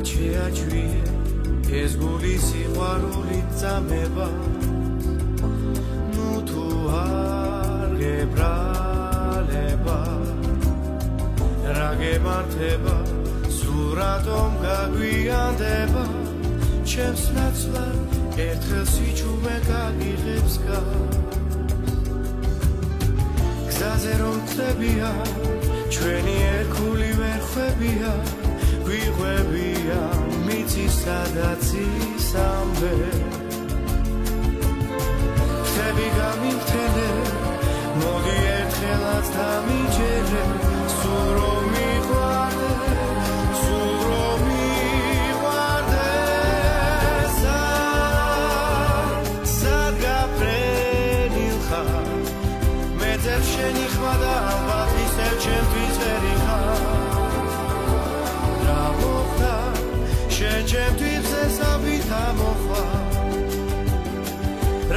შეაჩვია ეს გულის სიყვარული წამება ნუ თუ არ გებრალება რა გემართება სულ რატომ გაგვიანდება ჩემს ნაცვლად ერთხელ სიჩუმე გაგიღებს გზაზე რომ ხდებია ჩვენი ერქული ვერ ხვებია გვიყვებია მიწის სადაც ისამბე ხტები გამიხთენე მოდი ერთხელაც დამიჯერე სულ რომ მიყვარდე სულ რომ მიყვარდე სად გაფრენილ ხარ მეძებ შენი ხმა და ალბათ ისევ ჩემთვის ვერი ხარ ჩემთვის ესავით ამოხვა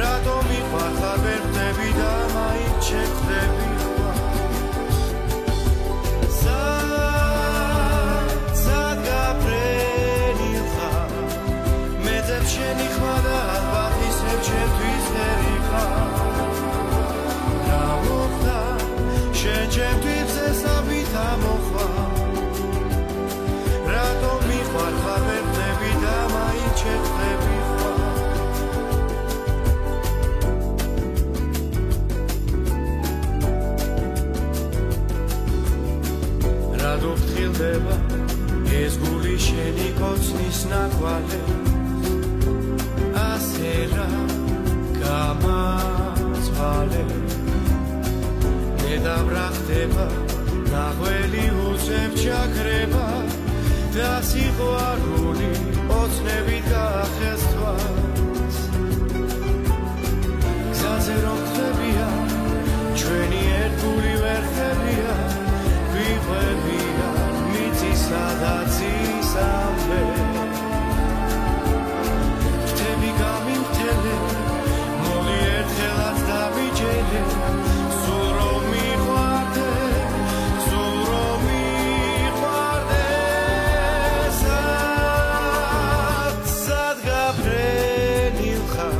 რატომ მიყვარ ხარ ვერ ხდები და მაინც შეხვდები სად გაფრენილ ხარ მეძებ შენი ხმა და ალბათ ისევ ჩემთვის ვერი ხარ რა მოხდა შენ ჩემთვის ესავით ამოხვა რატომ მიყვარ ხარ ვერ ხდები და მაინც შეხვდები რადო ფრთხილდება ეს გული შენი კოცნის ნაკვალე ასე რა გამაცვალე ნედავრა ხდება ნაღველი უწევ ჩაქრება და სიყვარული ოცნებით გაახესთვას გზაზე რომ ხდებია ჩვენი ერთგული ვერ ხდებია გვიყვებია მიწის სადაც ისამბე ხტები გამიხთენე მოდი ერთხელაც დავიჯერე სულ რომ მიყვარდე სულ რომ მიყვარდე სად გაფრენილ ხარ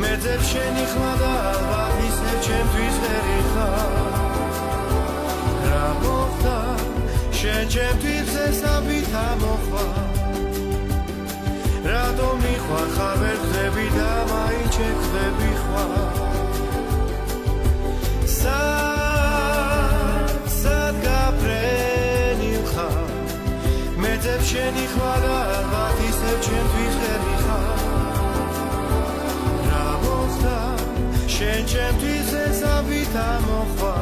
მეძებ შენი ხმა და ალბათ ისევ ჩემთვის ვერი ხარ რა მოხდა შენ ჩემთვის ესავით ამოხვა რატომ მიყვარ ხარ ვერ ხდები და მაინც შეხვდები სად გაფრენილ ხარ მეძებ შენი ხმა და ალბათ ისევ ჩემთვის ვერი ხარ რა მოხდა შენ ჩემთვის ესავით ამოხვა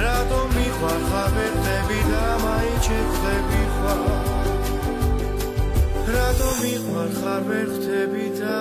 რატომ მიყვარ ხარ ვერ ხდები და მაინც შეხვდები რატომ მიყვარ ხარ ვერ ხდები და